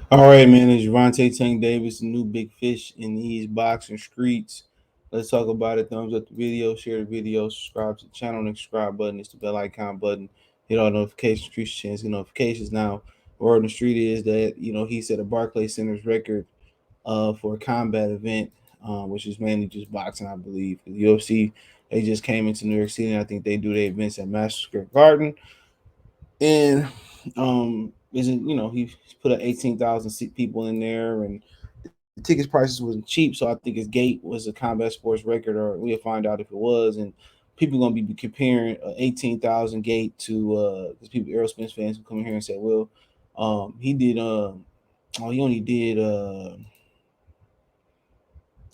All right, man. It's Gervonta Tank Davis, the new big fish in these boxing streets. Let's talk about it. Thumbs up the video, share the video, subscribe to the channel. The subscribe button is the bell icon button. Hit all notifications, increase your chance to get notifications. Now, word on the street is that he set a Barclays Center's record for a combat event, which is mainly just boxing, I believe. The UFC they just came into New York City, and I think they do their events at Madison Square Garden. And isn't he put 18,000 people in there, and the tickets prices wasn't cheap, so I think his gate was a combat sports record, or we'll find out if it was. And people gonna be comparing 18,000 gate to because people Errol Spence fans will come in here and say, well, he did he only did I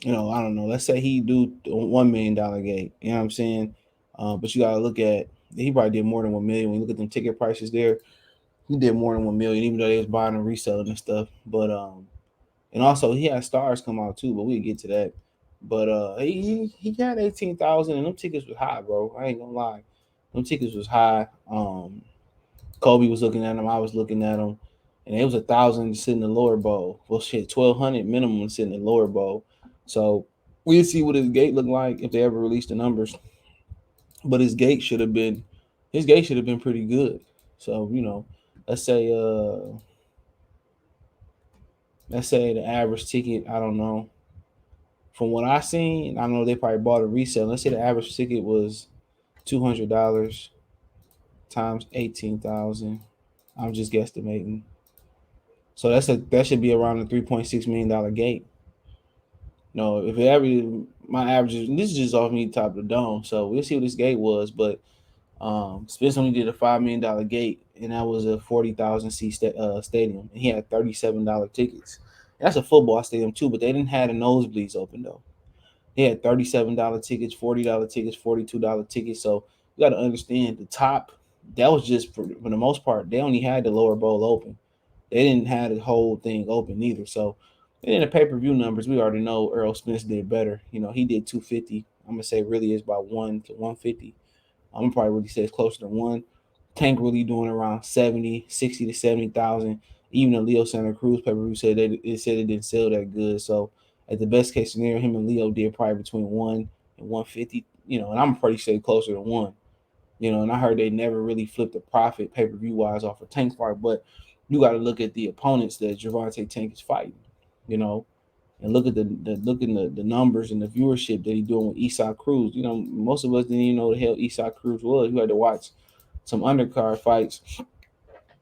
don't know, let's say he do $1 million gate, you know what I'm saying? But you gotta look at, he probably did more than 1 million. When you look at them ticket prices there, he did more than 1 million, even though they was buying and reselling and stuff. But and also he had stars come out too, but we'll get to that. But he had 18,000, and them tickets was high, bro. I ain't gonna lie, them tickets was high. Kobe was looking at them, I was looking at them, and it was 1,000 to sit in the lower bowl. Well, shit, 1,200 minimum to sit in the lower bowl. So we'll see what his gate looked like if they ever release the numbers. But his gate should have been pretty good. So let's say the average ticket, I don't know. From what I seen, I know they probably bought a resale. Let's say the average ticket was $200 times 18,000. I'm just guesstimating. So that should be around a $3.6 million gate. No, if it ever my average is, this is just off me top of the dome. So we'll see what this gate was. But Spence only did a $5 million gate, and that was a 40,000 seat stadium, and he had $37 tickets. That's a football stadium too, but they didn't have the nosebleeds open though. They had $37 tickets, $40 tickets, $42 tickets. So you got to understand the top. That was just for the most part. They only had the lower bowl open. They didn't have the whole thing open either. So and in the pay per view numbers, we already know Errol Spence did better. He did 250. I'm gonna say really is about 1 to 150. I'm gonna probably really say it's closer to one. Tank really doing around 70, 60 to 70,000. Even the Leo Santa Cruz pay per view said it didn't sell that good. So at the best case scenario, him and Leo did probably between 1 and 150. And I'm pretty say closer to one. And I heard they never really flipped a profit pay per view wise off a Tank fight, but you got to look at the opponents that Gervonta Tank is fighting. You know, and look at the numbers and the viewership that he's doing with Esau Cruz. Most of us didn't even know the hell Esau Cruz was. You had to watch some undercard fights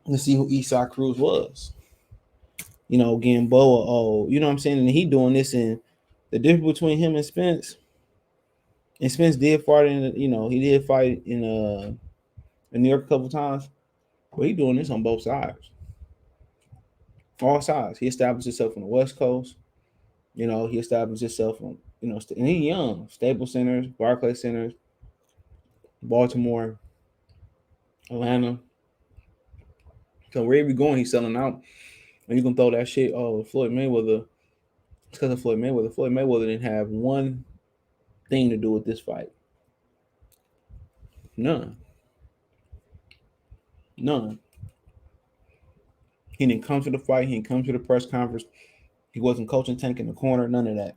to see who Esau Cruz was. Gamboa. Oh, you know what I'm saying? And he doing this, and the difference between him and Spence did fight in. He did fight in New York a couple times, but he doing this on both sides, all sides. He established himself on the West Coast. He established himself on and he's young. Staples Centers, Barclays Centers, Baltimore, Atlanta. So wherever you going, he's selling out. And you can throw that shit. Oh, Floyd Mayweather. It's because of Floyd Mayweather. Floyd Mayweather didn't have one thing to do with this fight. None. None. He didn't come to the fight. He didn't come to the press conference. He wasn't coaching Tank in the corner. None of that.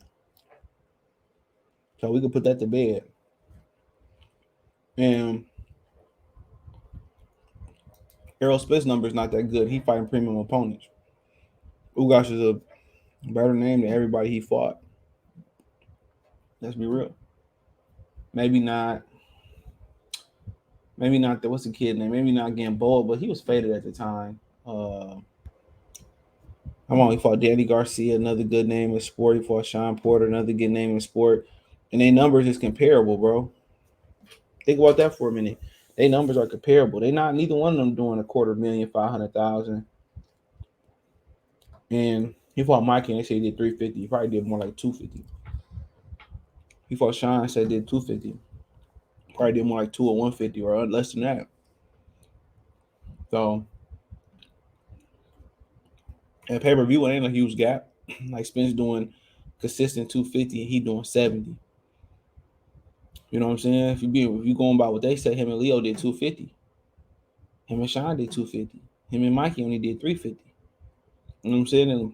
So we could put that to bed. And Errol Spence number is not that good. He fighting premium opponents. Ugas is a better name than everybody he fought. Let's be real. Maybe not. Maybe not the what's the kid name? Maybe not Gamboa, but he was faded at the time. I'm on. He fought Danny Garcia, another good name in sport. He fought Sean Porter, another good name in sport. And their numbers is comparable, bro. Think about that for a minute. Their numbers are comparable. They not neither one of them doing a quarter million, 500,000. And he fought Mikey and they say he did 350. He probably did more like 250. He fought Sean, said did 250. Probably did more like 2 or 150 or less than that. So at pay per view, it ain't a huge gap. Like Spence doing consistent 250 and he doing 70. You know what I'm saying? If you going by what they say, him and Leo did 250. Him and Sean did 250. Him and Mikey only did 350. You know what I'm saying? And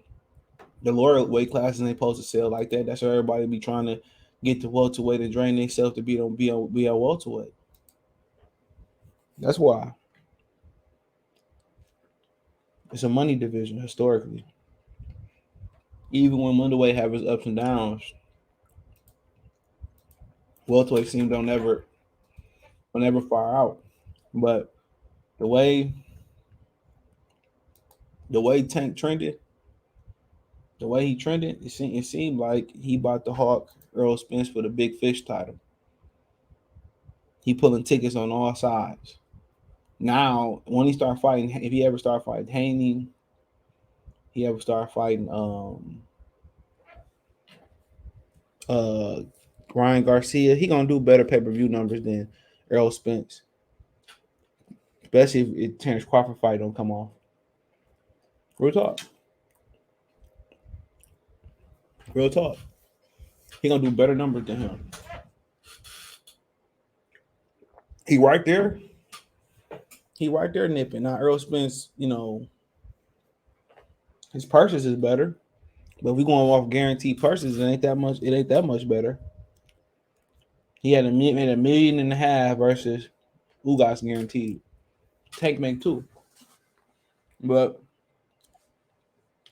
the lower weight classes ain't supposed to sell like that. That's why everybody be trying to get to welterweight and drain themselves to be on welterweight. That's why it's a money division historically. Even when middleweight have its ups and downs, welterweight team don't ever fire out. But the way the way Tank trended, the way he trended, it seemed like he bought the Hawk Errol Spence for the big fish title. He pulling tickets on all sides. Now, when he start fighting, if he ever start fighting Haney, he ever start fighting uh Ryan Garcia, he gonna do better pay per view numbers than Errol Spence, especially if Terrence Crawford fight don't come off. Real talk, real talk. He gonna do better numbers than him. He right there. He right there nipping. Now Errol Spence, his purchase is better, but if we going off guaranteed purchases, it ain't that much. It ain't that much better. He had made $1.5 million versus Ugas guaranteed. Tank make two, but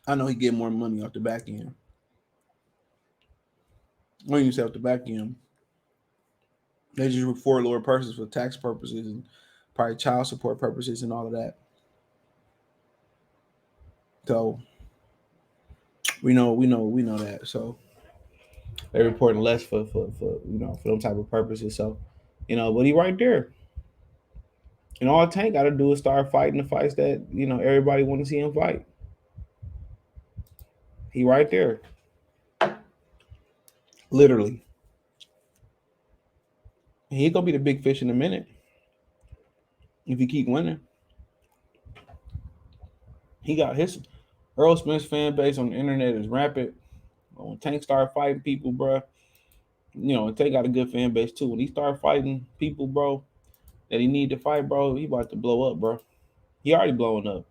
I know he get more money off the back end. When you say off the back end, they just record lower purchases for tax purposes and probably child support purposes and all of that. So we know that. So they reporting less for them type of purposes. So but he right there. And all Tank got to do is start fighting the fights that everybody want to see him fight. He right there, literally. And he gonna be the big fish in a minute if he keep winning. He got his Earl Smith's fan base on the internet is rampant. When Tank started fighting people, bro, Tank got a good fan base too. When he started fighting people, bro, that he need to fight, bro, he about to blow up, bro. He already blowing up.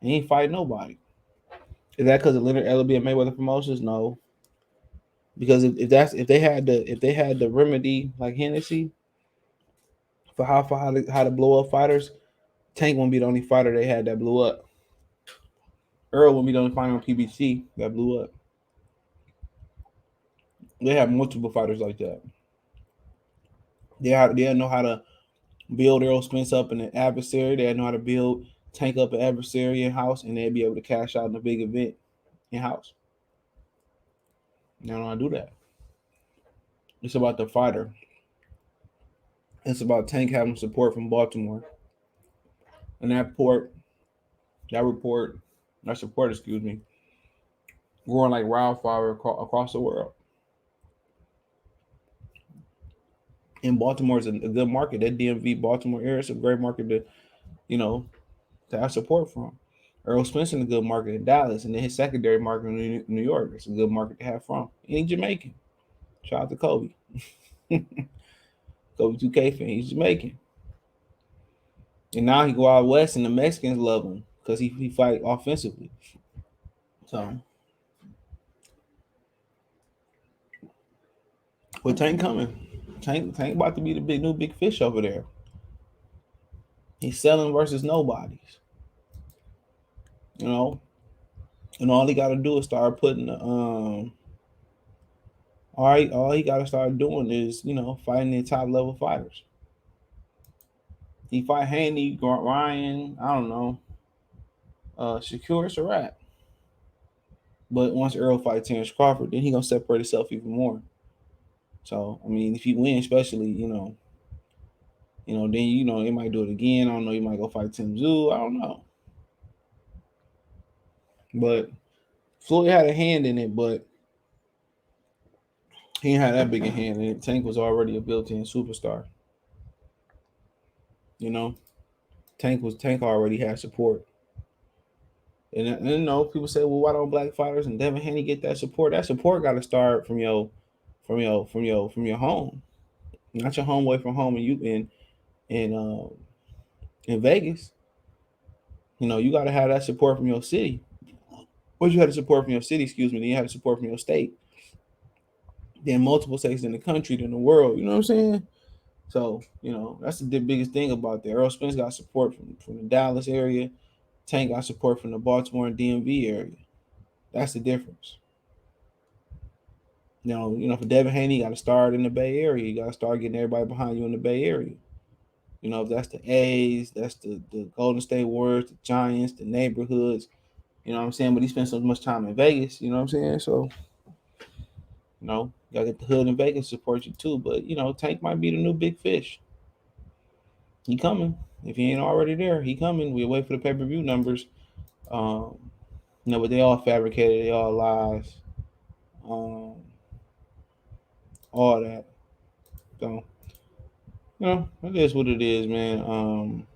He ain't fighting nobody. Is that because of Leonard Ellaby and Mayweather Promotions? No, because if they had the remedy like Hennessy for how to blow up fighters, Tank won't be the only fighter they had that blew up. Earl won't be the only fighter on PBC that blew up. They have multiple fighters like that. They know how to build Errol Spence up in an adversary. They know how to build Tank up an adversary in house, and they'd be able to cash out in a big event in house. They don't know how to do that. It's about the fighter. It's about Tank having support from Baltimore, and that support, excuse me, growing like wildfire across the world. And Baltimore is a good market. That DMV Baltimore area is a great market you know, to have support from. Earl Spence in a good market in Dallas, and then his secondary market in New York. It's a good market to have from. And he's Jamaican. Shout out to Kobe. Kobe 2K fan. He's Jamaican. And now he go out west, and the Mexicans love him because he fight offensively. So, but Tank coming. Tank about to be the new big fish over there. He's selling versus nobodies. You know, and all he got to do is start putting the all he got to start doing is fighting the top level fighters. He fight Haney, Ryan, I don't know, Shakur, it's a wrap. But once Earl fights Terrence Crawford, then he gonna separate himself even more. So I mean, if he wins, especially then he might do it again. I don't know. He might go fight Tim Zoo. I don't know. But Floyd had a hand in it, but he didn't have that big a hand in it. Tank was already a built-in superstar. You know, Tank already had support. And people say, well, why don't black fighters and Devin Haney get that support? That support got to start from your home, not your home away from home, and you in Vegas. You got to have that support from your city. Once you had the support from your city, excuse me, then you had the support from your state, then multiple states in the country, then the world. You know what I'm saying? So, that's the biggest thing about that. Errol Spence got support from the Dallas area. Tank got support from the Baltimore and DMV area. That's the difference. For Devin Haney, you got to start in the Bay Area. You got to start getting everybody behind you in the Bay Area. If that's the A's, that's the Golden State Warriors, the Giants, the neighborhoods. You know what I'm saying? But he spent so much time in Vegas. You know what I'm saying? So, you gotta get the hood in Vegas to support you too. But Tank might be the new big fish. He coming. If he ain't already there, he coming. We wait for the pay-per-view numbers. Um, but they all fabricated. They all lies. Um, all that. So, it is what it is, man.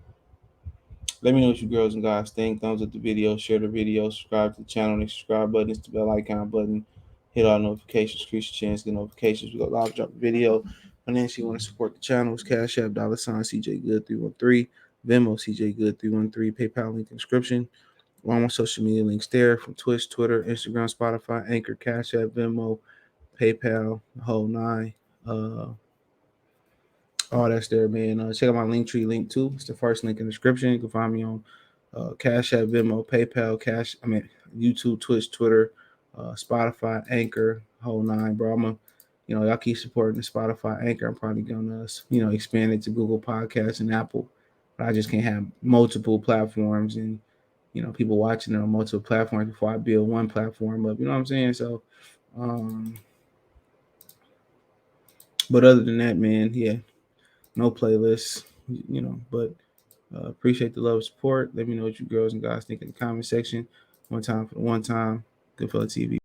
Let me know what you girls and guys think. Thumbs up the video, share the video, subscribe to the channel. The subscribe button is the bell icon button. Hit all notifications, increase your chance to get notifications. We go live, drop a video. Financially, you want to support the channels, Cash App, $ CJ Good 313, Venmo CJ Good 313, PayPal link in description. All my social media links there from Twitch, Twitter, Instagram, Spotify, Anchor, Cash App, Venmo, PayPal, the whole nine. All that's there, man. Check out my link tree link too. It's the first link in the description. You can find me on Cash App, Venmo, PayPal, YouTube, Twitch, Twitter, Spotify, Anchor, whole nine, bro. Y'all keep supporting the Spotify, Anchor. I'm probably gonna, expand it to Google Podcasts and Apple. But I just can't have multiple platforms and people watching it on multiple platforms before I build one platform up. You know what I'm saying? So, but other than that, man, yeah, no playlists. But appreciate the love and support. Let me know what you girls and guys think in the comment section. One time for the one time. Goodfella TV.